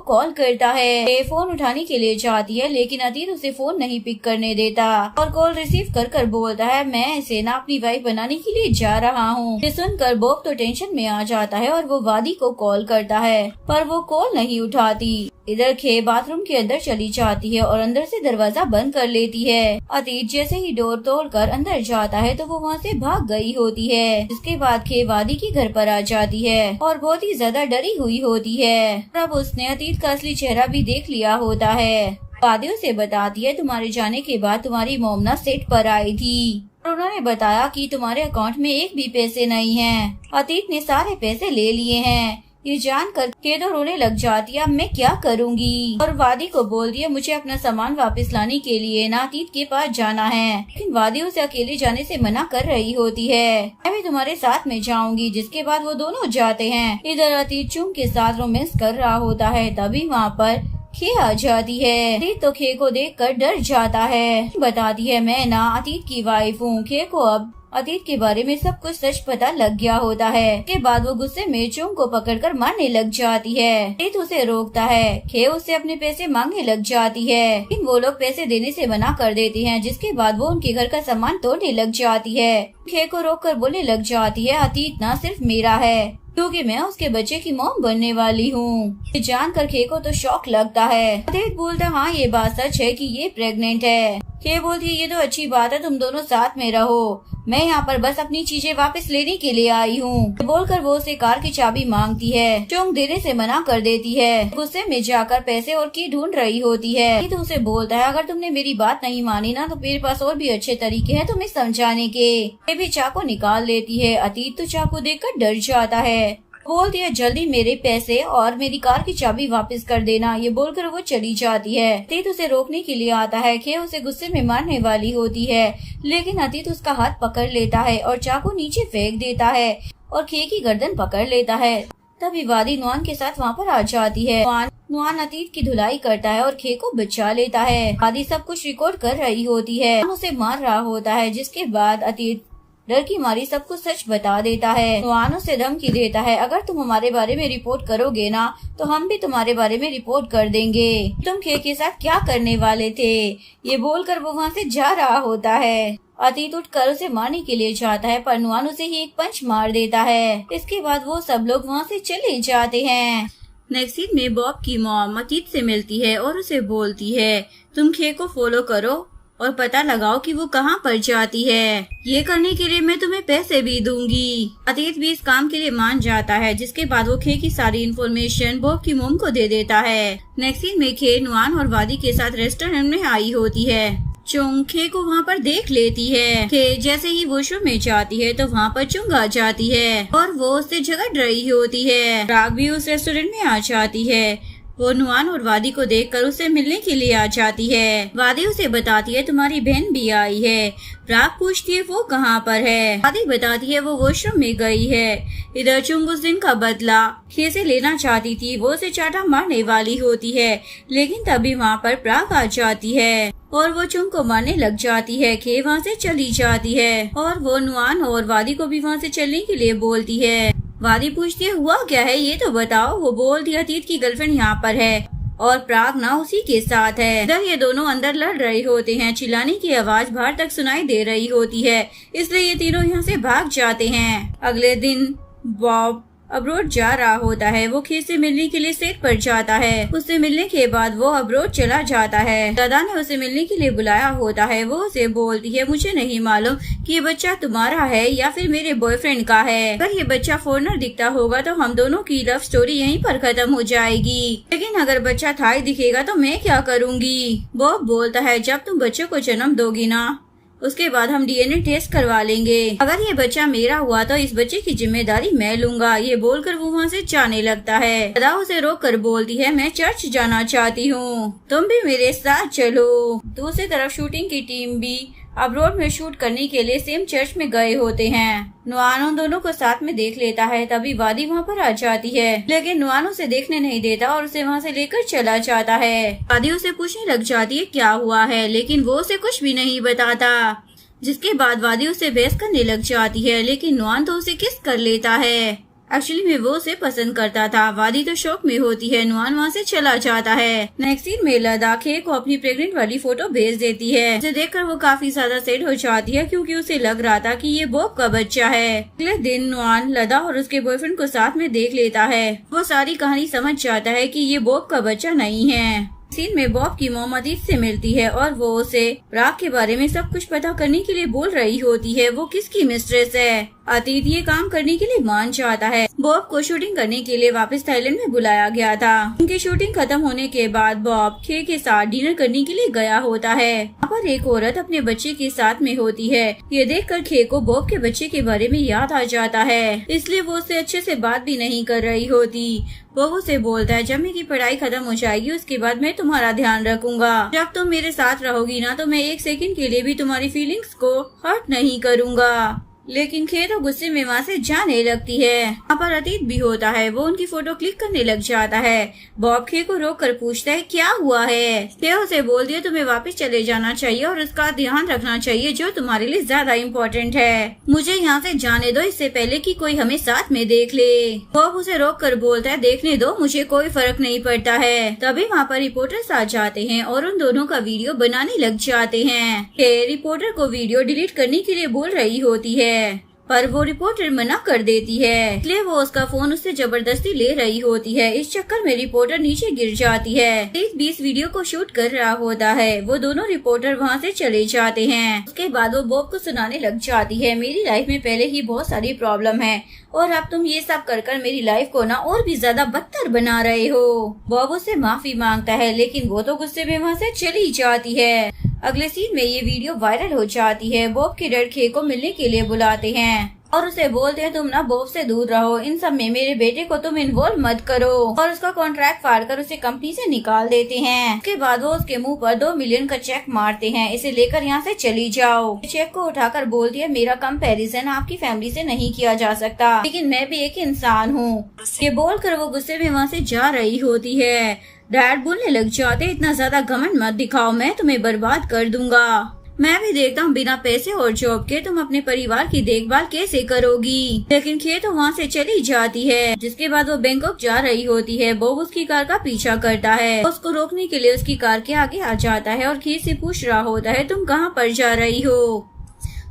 कॉल करता है। खे फोन उठाने के लिए जाती है, लेकिन अतीत उसे फोन नहीं पिक करने देता और कॉल रिसीव कर बोलता है मैं इसे ना अपनी वाइफ बनाने के लिए जा रहा हूँ। ये सुनकर बॉब तो टेंशन में आ जाता है और वो वादी को कॉल करता है, पर वो कॉल नहीं उठाती। इधर खे बाथरूम के अंदर चली जाती है और अंदर से दरवाजा बंद कर लेती है। अतीत जैसे ही डोर तोड़कर अंदर जाता है तो वो वहाँ से भाग गई होती है। इसके बाद खे वादी के घर पर आ जाती है और बहुत ही ज्यादा डरी हुई होती है। अब उसने अतीत का असली चेहरा भी देख लिया होता है। वादी उसे बताती है तुम्हारे जाने के बाद तुम्हारी मॉम ना सेट पर आई थी और उन्होंने बताया कि तुम्हारे अकाउंट में एक भी पैसे नहीं हैं। अतीत ने सारे पैसे ले लिए हैं। ये जानकर के तो रोने लग जाती है अब मैं क्या करूँगी, और वादी को बोल दिया मुझे अपना सामान वापस लाने के लिए ना अतीत के पास जाना है, लेकिन वादी उसे अकेले जाने से मना कर रही होती है। मैं भी तुम्हारे साथ में जाऊंगी। जिसके बाद वो दोनों जाते हैं। इधर अतीत चुंग के साथ रोमांस कर रहा होता है, तभी वहाँ पर खे आ जाती है। अतीत तो खे को देखकर डर जाता है। बताती है मैं ना अतीत की वाइफ हूँ। खे को अब अतीत के बारे में सब कुछ सच पता लग गया होता है। के बाद वो गुस्से में चुंग को पकड़कर मारने लग जाती है। अतीत उसे रोकता है। खे उससे अपने पैसे मांगने लग जाती है, लेकिन वो लोग पैसे देने से मना कर देते हैं। जिसके बाद वो उनके घर का सामान तोड़ने लग जाती है। खे को रोककर बोलने लग जाती है अतीत ना सिर्फ मेरा है, क्योंकि मैं उसके बच्चे की मॉम बनने वाली हूँ। ये जानकर खे को तो शॉक लगता है। अतीत बोलता हाँ ये बात सच है कि ये प्रेग्नेंट है। खे बोलती है ये तो अच्छी बात है, तुम दोनों साथ में रहो, मैं यहाँ पर बस अपनी चीजें वापस लेने के लिए आई हूँ। बोलकर वो उसे कार की चाबी मांगती है। चुंग देने से मना कर देती है। गुस्से में जाकर पैसे और की ढूंढ रही होती है। तो उसे बोलता है अगर तुमने मेरी बात नहीं मानी ना तो मेरे पास और भी अच्छे तरीके हैं तुम्हें समझाने के। ये भी चाकू निकाल लेती है। अतीत तो चाकू देखकर डर जाता है। बोलती है जल्दी मेरे पैसे और मेरी कार की चाबी वापस कर देना। ये बोलकर वो चली जाती है। अतीत उसे रोकने के लिए आता है। खे उसे गुस्से में मारने वाली होती है, लेकिन अतीत उसका हाथ पकड़ लेता है और चाकू नीचे फेंक देता है और खे की गर्दन पकड़ लेता है। तभी वादी नुआन के साथ वहाँ पर आ जाती है। नुआन अतीत की धुलाई करता है और खे को बचा लेता है। वादी सब कुछ रिकॉर्ड कर रही होती है। उसे मार रहा होता है, जिसके बाद अतीत डर की मारी सब कुछ सच बता देता है। नुआन उसे धमकी देता है अगर तुम हमारे बारे में रिपोर्ट करोगे ना तो हम भी तुम्हारे बारे में रिपोर्ट कर देंगे। तुम खे के साथ क्या करने वाले थे। ये बोलकर वो वहाँ से जा रहा होता है। अतीत उठकर उसे मारने के लिए जाता है, पर नुआन उसे ही एक पंच मार देता है। इसके बाद वो सब लोग वहाँ से चले जाते हैं। नेक्स्ट सीन में बॉब की मॉम अतीत से मिलती है और उसे बोलती है तुम खे को फॉलो करो और पता लगाओ कि वो कहाँ पर जाती है। ये करने के लिए मैं तुम्हें पैसे भी दूंगी। अतीत भी इस काम के लिए मान जाता है। जिसके बाद वो खे की सारी इन्फॉर्मेशन बॉब की मॉम को दे देता है। नेक्स्ट सीन में खे नुआन और वादी के साथ रेस्टोरेंट में आई होती है। चुंग खे को वहाँ पर देख लेती है। खे जैसे ही वॉशरूम में जाती है तो वहाँ पर चुंग आ जाती है और वो उससे झगड़ रही होती है। प्राग भी उस रेस्टोरेंट में आ जाती है। वो नुआन और वादी को देखकर उसे मिलने के लिए आ जाती है। वादी उसे बताती है तुम्हारी बहन भी आई है। प्राग पूछती है वो कहाँ पर है। वादी बताती है वो वॉशरूम में गई है। इधर चुंग उस दिन का बदला खे से लेना चाहती थी। वो उसे चाटा मारने वाली होती है, लेकिन तभी वहाँ पर प्राग आ जाती है और वो चुंग को मारने लग जाती है। खे वहाँ से चली जाती है और वो नुआन और वादी को भी वहाँ से चलने के लिए बोलती है। वादी पूछती है हुआ क्या है ये तो बताओ। वो बोलती है अतीत की गर्लफ्रेंड यहाँ पर है और प्राग ना उसी के साथ है। इधर ये दोनों अंदर लड़ रहे होते हैं। चिल्लाने की आवाज बाहर तक सुनाई दे रही होती है, इसलिए ये तीनों यहाँ से भाग जाते हैं। अगले दिन बॉब अब्रोड जा रहा होता है। वो खेत से मिलने के लिए सेट पर जाता है। उससे मिलने के बाद वो अब्रोड चला जाता है। दादा ने उसे मिलने के लिए बुलाया होता है। वो उसे बोलती है, मुझे नहीं मालूम कि ये बच्चा तुम्हारा है या फिर मेरे बॉयफ्रेंड का है। अगर ये बच्चा फॉरेनर दिखता होगा तो हम दोनों की लव स्टोरी यहीं पर खत्म हो जाएगी, लेकिन अगर बच्चा थाई दिखेगा तो मैं क्या करूँगी। बॉब बोलता है, जब तुम बच्चे को जन्म दोगी ना उसके बाद हम डीएनए टेस्ट करवा लेंगे। अगर ये बच्चा मेरा हुआ तो इस बच्चे की जिम्मेदारी मैं लूंगा। ये बोलकर वो वहाँ से जाने लगता है। दादा उसे रोक कर बोलती है, मैं चर्च जाना चाहती हूँ, तुम भी मेरे साथ चलो। दूसरी तरफ शूटिंग की टीम भी अब्रोड में शूट करने के लिए सेम चर्च में गए होते हैं। नुआन उन दोनों को साथ में देख लेता है। तभी वादी वहाँ पर आ जाती है, लेकिन नुआन उसे देखने नहीं देता और उसे वहाँ से लेकर चला जाता है। वादी उसे पूछने लग जाती है क्या हुआ है, लेकिन वो उसे कुछ भी नहीं बताता। जिसके बाद वादी उसे बहस करने लग जाती है, लेकिन नुआन तो उसे किस कर लेता है। एक्चुअली में वो उसे पसंद करता था। वादी तो शौक में होती है। नुआन वहाँ से चला जाता है। नेक्स्ट सीन में लदा खे को अपनी प्रेग्नेंट वाली फोटो भेज देती है। उसे देखकर वो काफी ज्यादा सैड हो जाती है, क्योंकि उसे लग रहा था कि ये बॉब का बच्चा है। अगले दिन नुआन लदा और उसके बॉयफ्रेंड को साथ में देख लेता है। वो सारी कहानी समझ जाता है कि ये बॉब का बच्चा नहीं है। सीन में बॉब की मॉम अतीत से मिलती है और वो उसे प्राग के बारे में सब कुछ पता करने के लिए बोल रही होती है। वो किसकी मिस्ट्रेस है। अतीत ये काम करने के लिए मान जाता है। बॉब को शूटिंग करने के लिए वापस थाईलैंड में बुलाया गया था। उनकी शूटिंग खत्म होने के बाद बॉब खे के साथ डिनर करने के लिए गया होता है। वहाँ पर एक औरत अपने बच्चे के साथ में होती है। ये देखकर खे को बॉब के बच्चे के बारे में याद आ जाता है, इसलिए वो उससे अच्छे से बात भी नहीं कर रही होती। बॉब उसे बोलता है, जब मेरी पढ़ाई खत्म हो जाएगी उसके बाद मैं तुम्हारा ध्यान रखूंगा। जब तुम मेरे साथ रहोगी ना तो मैं एक सेकंड के लिए भी तुम्हारी फीलिंग्स को हर्ट नहीं करूंगा। लेकिन खे तो गुस्से में वहाँ से जाने लगती है। वहाँ पर अतीत भी होता है। वो उनकी फोटो क्लिक करने लग जाता है। बॉब खे को रोक कर पूछता है क्या हुआ है। खे उसे बोल दिया तुम्हें वापस चले जाना चाहिए और उसका ध्यान रखना चाहिए जो तुम्हारे लिए ज्यादा इम्पोर्टेंट है। मुझे यहाँ से जाने दो इससे पहले कि कोई हमें साथ में देख ले। बॉब उसे रोक कर बोलता है देखने दो, मुझे कोई फर्क नहीं पड़ता है। तभी वहाँ पर रिपोर्टर्स आ जाते हैं और उन दोनों का वीडियो बनाने लग जाते हैं। खे रिपोर्टर को वीडियो डिलीट करने के लिए बोल रही होती है, पर वो रिपोर्टर मना कर देती है, इसलिए वो उसका फोन उससे जबरदस्ती ले रही होती है। इस चक्कर में रिपोर्टर नीचे गिर जाती है। 20 वीडियो को शूट कर रहा होता है। वो दोनों रिपोर्टर वहाँ से चले जाते हैं। उसके बाद वो बॉब को सुनाने लग जाती है, मेरी लाइफ में पहले ही बहुत सारी प्रॉब्लम है और अब तुम ये सब कर मेरी लाइफ को ना और भी ज्यादा बदतर बना रहे हो। बॉब उससे माफी मांगता है, लेकिन वो तो गुस्से में वहाँ से चली जाती है। अगले सीन में ये वीडियो वायरल हो जाती है। बॉब के डैड खे को मिलने के लिए बुलाते हैं और उसे बोलते हैं तुम ना बॉब से दूर रहो, इन सब में मेरे बेटे को तुम इन्वॉल्व मत करो, और उसका कॉन्ट्रैक्ट फाड़ कर उसे कंपनी से निकाल देते हैं। उसके बाद वो उसके मुंह पर 2 मिलियन का चेक मारते हैं, इसे लेकर यहाँ से चली जाओ। चेक को उठाकर बोलती है मेरा कंपैरिजन आपकी फैमिली से नहीं किया जा सकता, लेकिन मैं भी एक इंसान हूँ। ये बोलकर वो गुस्से में वहाँ से जा रही होती है। डैड बोलने लग जाते इतना ज्यादा घमंड मत दिखाओ, मैं तुम्हें बर्बाद कर दूंगा। मैं भी देखता हूँ बिना पैसे और जॉब के तुम अपने परिवार की देखभाल कैसे करोगी। लेकिन खे तो वहाँ से चली जाती है। जिसके बाद वो बैंकॉक जा रही होती है। बॉब उसकी कार का पीछा करता है। उसको रोकने के लिए उसकी कार के आगे आ जाता है और खे से पूछ रहा होता है तुम कहाँ पर जा रही हो,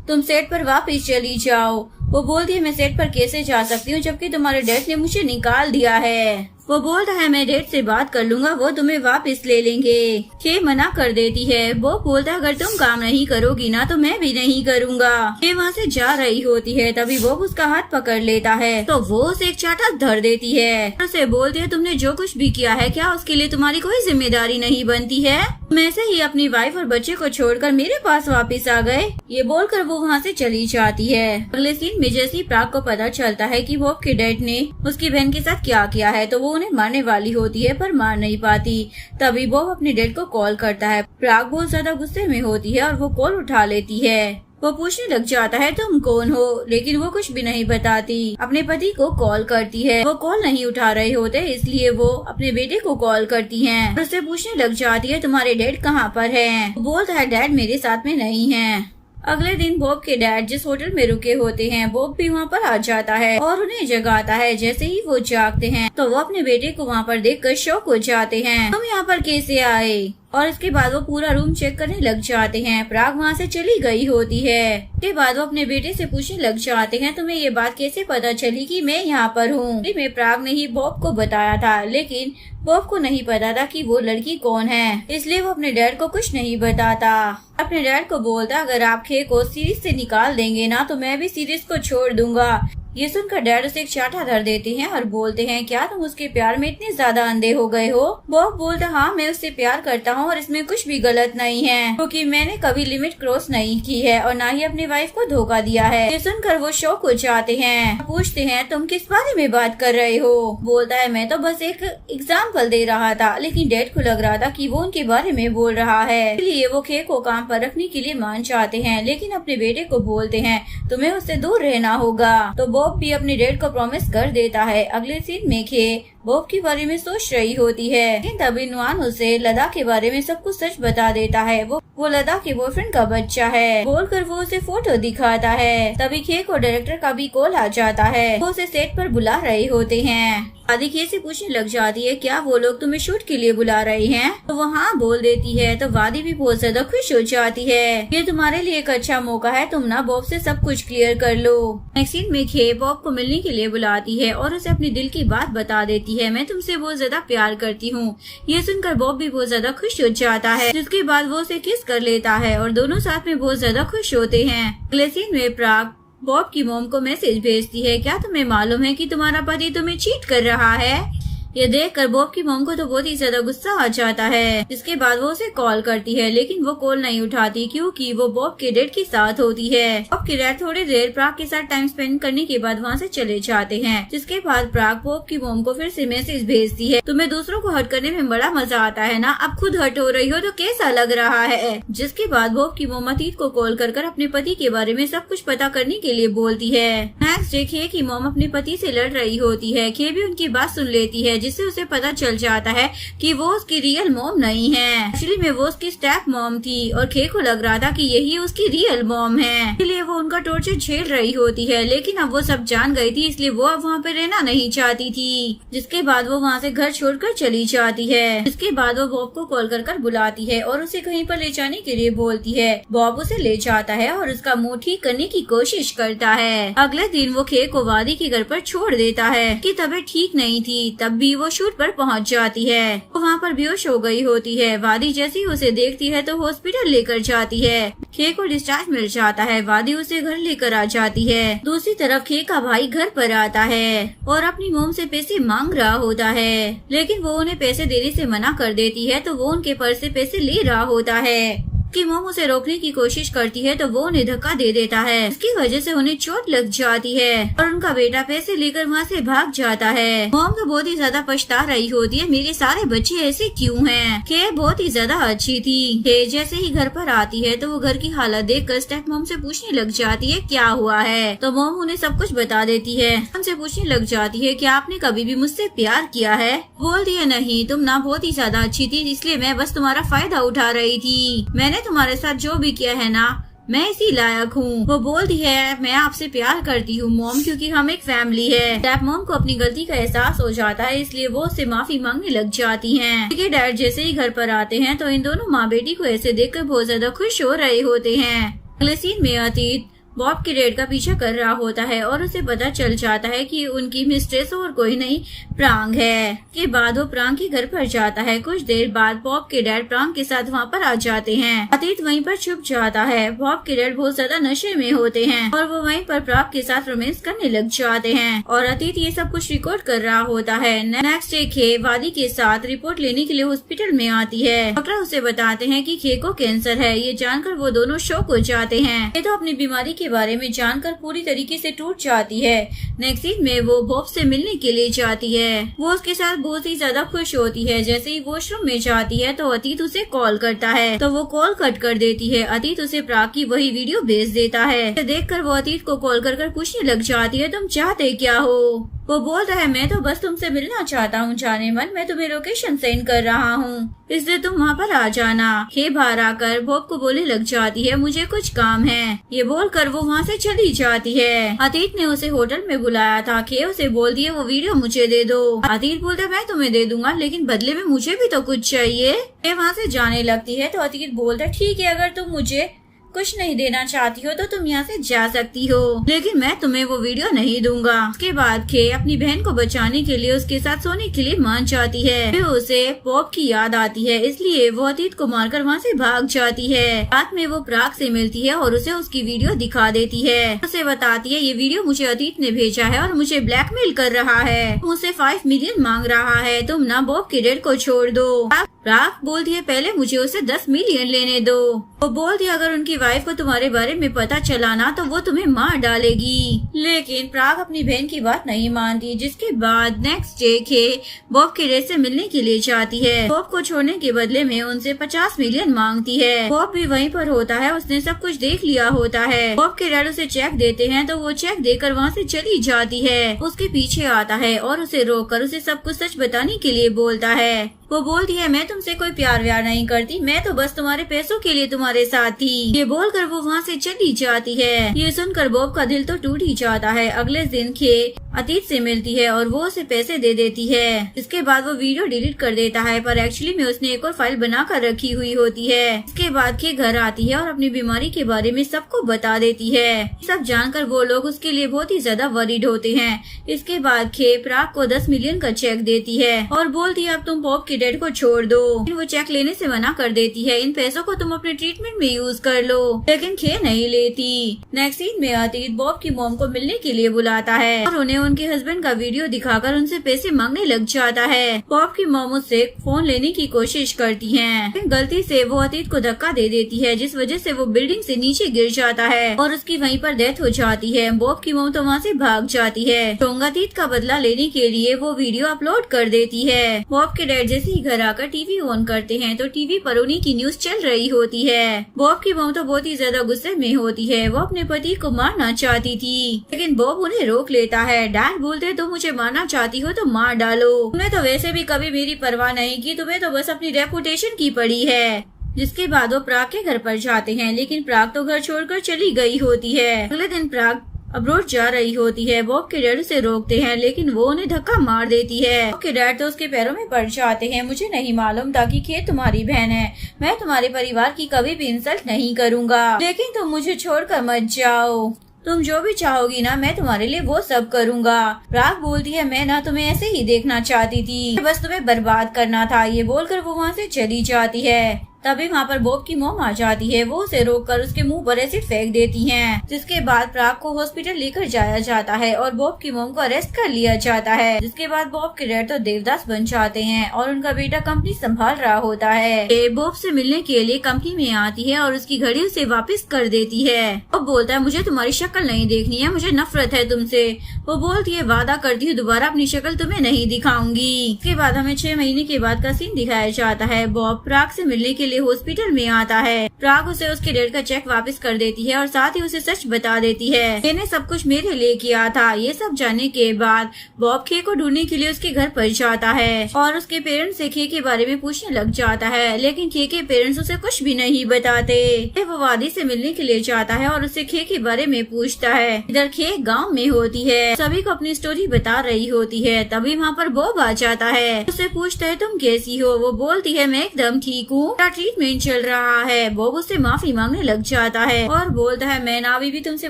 तुम सेट पर वापस चली जाओ। वो बोलती है मैं सेट पर कैसे जा सकती हूँ जबकि तुम्हारे डैड ने मुझे निकाल दिया है। वो बोलता है मैं डैड से बात कर लूंगा, वो तुम्हें वापस ले लेंगे। खे मना कर देती है। वो बोलता है अगर तुम काम नहीं करोगी ना तो मैं भी नहीं करूँगा। खे वहाँ से जा रही होती है। तभी वो उसका हाथ पकड़ लेता है तो वो उसे एक चाटा धर देती है। उसे बोलती है तुमने जो कुछ भी किया है क्या उसके लिए तुम्हारी कोई जिम्मेदारी नहीं बनती है, तुम ऐसे ही अपनी वाइफ और बच्चे को छोड़कर मेरे पास वापस आ गए। ये बोलकर वो वहाँ से चली जाती है। अगले सीन में जैसे प्राग को पता चलता है कि बॉब के डैड ने उसकी बहन के साथ क्या किया है तो वो उन्हें मारने वाली होती है पर मार नहीं पाती। तभी बॉब अपने डैड को कॉल करता है। प्राग बहुत ज्यादा गुस्से में होती है और वो कॉल उठा लेती है। वो पूछने लग जाता है तुम कौन हो, लेकिन वो कुछ भी नहीं बताती। अपने पति को कॉल करती है। वो कॉल नहीं उठा रहे होते इसलिए वो अपने बेटे को कॉल करती हैं। और उससे पूछने लग जाती है तुम्हारे डैड कहाँ पर हैं? वो बोलता है डैड मेरे साथ में नहीं है। अगले दिन बॉब के डैड जिस होटल में रुके होते हैं बॉब भी वहाँ पर आ जाता है और उन्हें जगाता है। जैसे ही वो जागते हैं तो वो अपने बेटे को वहाँ पर देखकर शॉक हो जाते हैं। तुम यहाँ पर कैसे आए? और इसके बाद वो पूरा रूम चेक करने लग जाते हैं। प्राग वहाँ से चली गई होती है। इसके बाद वो अपने बेटे से पूछने लग जाते हैं, तुम्हें ये बात कैसे पता चली कि मैं यहाँ पर हूँ? मैं प्राग ने ही बॉब को बताया था, लेकिन बॉब को नहीं पता था कि वो लड़की कौन है, इसलिए वो अपने डैड को कुछ नहीं बताता। अपने डैड को बोलता, अगर आप खे को सीरीज से निकाल देंगे ना तो मैं भी सीरीज को छोड़ दूंगा। ये सुनकर डैड उसे एक चाटा धर देते हैं और बोलते हैं, क्या तुम उसके प्यार में इतने ज्यादा अंधे हो गए हो? बॉब बोलता, हाँ मैं उससे प्यार करता हूँ और इसमें कुछ भी गलत नहीं है, क्योंकि मैंने कभी लिमिट क्रॉस नहीं की है और ना ही अपनी वाइफ को धोखा दिया है। ये सुनकर वो शॉक हो जाते हैं। पूछते हैं, तुम किस बारे में बात कर रहे हो? बोलता है, मैं तो बस एक एग्जाम्पल दे रहा था, लेकिन डैड को लग रहा था कि वो उनके बारे में बोल रहा है, इसलिए वो खे को काम पर रखने के लिए मान चाहते हैं, लेकिन अपने बेटे को बोलते हैं तुम्हें उससे दूर रहना होगा। तो बॉब भी अपने डैड को प्रॉमिस कर देता है। अगले सीन में खे बॉब के बारे में सोच रही होती है, लेकिन तभी नुआन उसे लदा के बारे में सब कुछ सच बता देता है। वो लदा के बॉयफ्रेंड का बच्चा है बोलकर वो उसे फोटो दिखाता है। तभी खे को डायरेक्टर का भी कॉल आ जाता है। वो उसे सेट पर बुला रहे होते हैं। वादी खे से पूछने लग जाती है, क्या वो लोग तुम्हें शूट के लिए बुला रहे हैं? तो वो हाँ बोल देती है। तो वादी भी बहुत ज्यादा खुश हो जाती है, ये तुम्हारे लिए एक अच्छा मौका है, तुम ना बॉब से सब कुछ क्लियर कर लो। नेक्स्ट सीन में खे बॉब को मिलने के लिए बुलाती है और उसे अपने दिल की बात बता देती है, मैं तुमसे बहुत ज्यादा प्यार करती हूँ। ये सुनकर बॉब भी बहुत ज्यादा खुश हो जाता है, जिसके बाद वो उसे किस कर लेता है और दोनों साथ में बहुत ज्यादा खुश होते हैं। अगले सीन में प्राग बॉब की मॉम को मैसेज भेजती है, क्या तुम्हें मालूम है कि तुम्हारा पति तुम्हें चीट कर रहा है? ये देखकर बॉब की मॉम को तो बहुत ही ज्यादा गुस्सा आ जाता है। इसके बाद वो उसे कॉल करती है, लेकिन वो कॉल नहीं उठाती क्योंकि वो बॉब के डैड के साथ होती है। बॉब के डैड थोड़ी देर प्राग के साथ टाइम स्पेंड करने के बाद वहाँ से चले जाते हैं। जिसके बाद प्राग बॉब की मॉम को फिर से मैसेज भेजती है, तुम्हें दूसरों को हर्ट करने में बड़ा मजा आता है ना, अब खुद हर्ट हो रही हो तो कैसा लग रहा है? जिसके बाद बॉब की मॉम अतीत को कॉल कर अपने पति के बारे में सब कुछ पता करने के लिए बोलती है। नेक्स्ट डे खे की मॉम अपने पति से लड़ रही होती है। खे भी उनकी बात सुन लेती है, जिससे उसे पता चल जाता है कि वो उसकी रियल मॉम नहीं है, एक्चुअली में वो उसकी स्टेप मॉम थी और खे को लग रहा था कि यही उसकी रियल मॉम है, इसलिए वो उनका टॉर्चर झेल रही होती है। लेकिन अब वो सब जान गई थी, इसलिए वो अब वहाँ पे रहना नहीं चाहती थी। जिसके बाद वो वहाँ से घर छोड़कर चली जाती है। जिसके बाद वो बॉब को कॉल कर बुलाती है और उसे कहीं पर ले जाने के लिए बोलती है। बॉब उसे ले जाता है और उसका मुंह ठीक करने की कोशिश करता है। अगले दिन वो खे को वादी के घर पर छोड़ देता है कि तबीयत ठीक नहीं थी, तब भी वो शूट पर पहुंच जाती है। वो वहाँ पर बेहोश हो गई होती है। वादी जैसे ही उसे देखती है तो हॉस्पिटल लेकर जाती है। खे को डिस्चार्ज मिल जाता है। वादी उसे घर लेकर आ जाती है। दूसरी तरफ खे का भाई घर पर आता है और अपनी मोम से पैसे मांग रहा होता है, लेकिन वो उन्हें पैसे देने से मना कर देती है। तो वो उनके पर्स से पैसे ले रहा होता है। कि मोम उसे रोकने की कोशिश करती है तो वो उन्हें धक्का दे देता है। इसकी वजह से उन्हें चोट लग जाती है और उनका बेटा पैसे लेकर वहाँ से भाग जाता है। मोम तो बहुत ही ज्यादा पछता रही होती है, मेरे सारे बच्चे ऐसे क्यों हैं? खे बहुत ही ज्यादा अच्छी थी। खे जैसे ही घर पर आती है तो वो घर की हालत देखकर स्टेप मोम से पूछने लग जाती है क्या हुआ है। तो मोम उन्हें सब कुछ बता देती है। उनसे पूछने लग जाती है क्या आपने कभी भी मुझसे प्यार किया है? बोलती है नहीं, तुम ना बहुत ही ज्यादा अच्छी थी, इसलिए मैं बस तुम्हारा फायदा उठा रही थी। मैंने तुम्हारे साथ जो भी किया है ना, मैं इसी लायक हूँ। वो बोलती है मैं आपसे प्यार करती हूँ मॉम, क्योंकि हम एक फैमिली है। स्टेप मॉम को अपनी गलती का एहसास हो जाता है, इसलिए वो उससे माफी मांगने लग जाती हैं। क्योंकि डैड जैसे ही घर पर आते हैं तो इन दोनों माँ बेटी को ऐसे देखकर बहुत ज्यादा खुश हो रहे होते हैं। अगले सीन में अतीत बॉब के डैड का पीछा कर रहा होता है और उसे पता चल जाता है कि उनकी मिस्ट्रेस और कोई नहीं प्रांग है। के बाद वो प्रांग के घर पर जाता है। कुछ देर बाद बॉब के डैड प्रांग के साथ वहाँ पर आ जाते हैं। अतीत वहीं पर छुप जाता है। बॉब के डैड बहुत ज्यादा नशे में होते हैं और वो वहीं पर प्रांग के साथ रोमांस करने लग जाते हैं और अतीत ये सब कुछ रिकॉर्ड कर रहा होता है। नेक्स्ट डे खे वादी के साथ रिपोर्ट लेने के लिए हॉस्पिटल में आती है। डॉक्टर उसे बताते हैं कि खे को कैंसर है। ये जानकर वो दोनों शॉक हो जाते हैं। ये तो अपनी बीमारी के बारे में जानकर पूरी तरीके से टूट जाती है। नेक्स्ट सीन में वो बॉब से मिलने के लिए जाती है। वो उसके साथ बहुत ही ज्यादा खुश होती है। जैसे ही वॉशरूम में जाती है तो अतीत उसे कॉल करता है, तो वो कॉल कट कर देती है। अतीत उसे प्राग की वही वीडियो भेज देता है। देखकर वो अतीत को कॉल कर पूछने लग जाती है तुम चाहते क्या हो। वो बोल रहा है मैं तो बस तुमसे मिलना चाहता हूँ जाने मन, मैं तुम्हें लोकेशन सेंड कर रहा हूँ, इसलिए तुम वहाँ पर आ जाना। खे बाहर आकर बॉब को बोलने लग जाती है मुझे कुछ काम है। ये बोलकर वो वहाँ से चली जाती है। अतीत ने उसे होटल में बुलाया था। खे उसे बोल दिया वो वीडियो मुझे दे दो। अतीत बोलता मैं तुम्हें दे दूंगा लेकिन बदले में मुझे भी तो कुछ चाहिए। खे वहाँ से जाने लगती है तो अतीत बोलता है ठीक है, अगर तुम मुझे कुछ नहीं देना चाहती हो तो तुम यहाँ से जा सकती हो, लेकिन मैं तुम्हें वो वीडियो नहीं दूंगा। उसके बाद खे अपनी बहन को बचाने के लिए उसके साथ सोने के लिए मान जाती है। फिर उसे पॉप की याद आती है, इसलिए वो अतीत को मारकर वहाँ से भाग जाती है। रात में वो प्राग से मिलती है और उसे उसकी वीडियो दिखा देती है। उसे बताती है ये वीडियो मुझे अतीत ने भेजा है और मुझे ब्लैकमेल कर रहा है, मुझसे 5 मिलियन मांग रहा है, तुम ना बॉब के डैड को छोड़ दो। प्राग बोलती है पहले मुझे उसे 10 मिलियन लेने दो। वो बोलती है अगर उनकी वाइफ को तुम्हारे बारे में पता चला ना तो वो तुम्हें मार डालेगी, लेकिन प्राग अपनी बहन की बात नहीं मानती। जिसके बाद नेक्स्ट डे खे बॉब के डैड से मिलने के लिए जाती है। बॉब को छोड़ने के बदले में उनसे 50 मिलियन मांगती है। बॉब भी वहीं पर होता है, उसने सब कुछ देख लिया होता है। बॉब के डैड उसे चेक देते हैं तो वो चेक देकर वहाँ से चली जाती है। उसके पीछे आता है और उसे रोककर उसे सब कुछ सच बताने के लिए बोलता है। वो बोलती है मैं तुमसे कोई प्यार व्यार नहीं करती, मैं तो बस तुम्हारे पैसों के लिए तुम्हारे साथ थी। ये बोलकर वो वहाँ से चली जाती है। ये सुनकर बॉब का दिल तो टूट ही जाता है। अगले दिन खे अतीत से मिलती है और वो उसे पैसे दे देती है। इसके बाद वो वीडियो डिलीट कर देता है, पर एक्चुअली में उसने एक और फाइल बना कर रखी हुई होती है। इसके बाद खे घर आती है और अपनी बीमारी के बारे में सबको बता देती है। सब जानकर वो लोग उसके लिए बहुत ही ज्यादा वरीड होते हैं। इसके बाद खे प्राग को 10 मिलियन का चेक देती है और बोलती है अब तुम बॉब के डैड को छोड़ दो। वो चेक लेने से मना कर देती है, इन पैसों को तुम अपने ट्रीटमेंट में यूज कर लो, लेकिन खे नहीं लेती। नेक्स्ट सीन में अतीत बॉब की मॉम को मिलने के लिए बुलाता है और उन्हें उनके हस्बैंड का वीडियो दिखाकर उनसे पैसे मांगने लग जाता है। बॉब की मॉम उससे फोन लेने की कोशिश करती है, गलती से वो अतीत को धक्का दे देती है जिस वजह से वो बिल्डिंग से नीचे गिर जाता है और उसकी वहीं पर डेथ हो जाती है। बॉब की मॉम तो वहाँ से भाग जाती है। अतीत का बदला लेने के लिए वो वीडियो अपलोड कर देती है। बॉब के डैड जैसे ही घर आकर टीवी ऑन करते हैं तो टीवी पर उन्हीं की न्यूज चल रही होती है। बॉब की मॉम तो बहुत ही ज्यादा गुस्से में होती है। वो अपने पति को मारना चाहती थी लेकिन बॉब उन्हें रोक लेता है। डैड बोलते तुम मुझे मारना चाहती हो तो मार डालो, तुमने तो वैसे भी कभी मेरी परवाह नहीं की, तुम्हें तो बस अपनी रेपुटेशन की पड़ी है। जिसके बाद वो प्राग के घर पर जाते हैं, लेकिन प्राग तो घर छोड़कर चली गई होती है। अगले दिन प्राग अब्रोड जा रही होती है। बॉब के डैड उसे रोकते हैं लेकिन वो उन्हें धक्का मार देती है। बॉब के डैड तो उसके पैरों में पड़ जाते हैं। मुझे नहीं मालूम था कि खे तुम्हारी बहन है, मैं तुम्हारे परिवार की कभी भी इंसल्ट नहीं करूँगा, लेकिन तुम मुझे छोड़कर मत जाओ, तुम जो भी चाहोगी ना मैं तुम्हारे लिए वो सब करूँगा। प्राग बोलती है मैं ना तुम्हें ऐसे ही देखना चाहती थी, बस तुम्हें बर्बाद करना था। ये बोलकर वो वहाँ से चली जाती है। तभी वहाँ पर बॉब की मॉम आ जाती है। वो उसे रोककर उसके मुंह पर एसिड फेंक देती हैं। जिसके बाद प्राग को हॉस्पिटल लेकर जाया जाता है और बॉब की मॉम को अरेस्ट कर लिया जाता है। जिसके बाद बॉब के डैड तो देवदास बन जाते हैं और उनका बेटा कंपनी संभाल रहा होता है। बॉब से मिलने के लिए कंपनी में आती है और उसकी घड़ी उसे वापस कर देती है। बॉब बोलता है मुझे तुम्हारी शक्ल नहीं देखनी है, मुझे नफरत है तुमसे। वो बोलती है वादा करती हूँ दोबारा अपनी शक्ल तुम्हें नहीं दिखाऊंगी। इसके बाद हमें 6 महीने के बाद का सीन दिखाया जाता है। बॉब प्राग से मिलने के लिए हॉस्पिटल में आता है। प्राग उसे उसके डैड का चेक वापस कर देती है और साथ ही उसे सच बता देती है मैंने सब कुछ मेरे लिए किया था। ये सब जानने के बाद बॉब खे को ढूंढने के लिए उसके घर पर जाता है और उसके पेरेंट्स से खे के बारे में पूछने लग जाता है, लेकिन खे के पेरेंट्स उसे कुछ भी नहीं बताते। वो वादी से मिलने के लिए जाता है और उससे खे के बारे में पूछता है। इधर खे गाँव में होती है, सभी को अपनी स्टोरी बता रही होती है। तभी वहाँ पर बॉब आ जाता है, उससे पूछता है तुम कैसी हो। वो बोलती है मैं एकदम ठीक हूँ, ट्रीटमेंट चल रहा है। बॉब उससे माफी मांगने लग जाता है और बोलता है मैं ना अभी भी तुमसे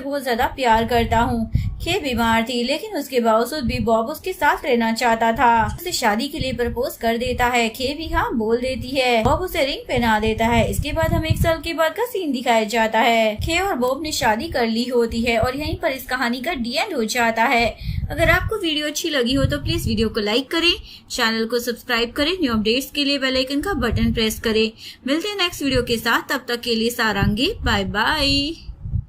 बहुत ज्यादा प्यार करता हूँ। खे बीमार थी लेकिन उसके बावजूद भी बॉब उसके साथ रहना चाहता था। उसे शादी के लिए प्रपोज कर देता है। खे भी हाँ बोल देती है। बॉब उसे रिंग पहना देता है। इसके बाद हमें 1 साल के बाद का सीन दिखाया जाता है। खे और बॉब ने शादी कर ली होती है और यहीं पर इस कहानी का डी एंड हो जाता है। अगर आपको वीडियो अच्छी लगी हो तो प्लीज वीडियो को लाइक करें, चैनल को सब्सक्राइब करें, न्यू अपडेट्स के लिए बेल आइकन का बटन प्रेस करें। मिलते हैं नेक्स्ट वीडियो के साथ, तब तक के लिए सारंगी, बाय बाय।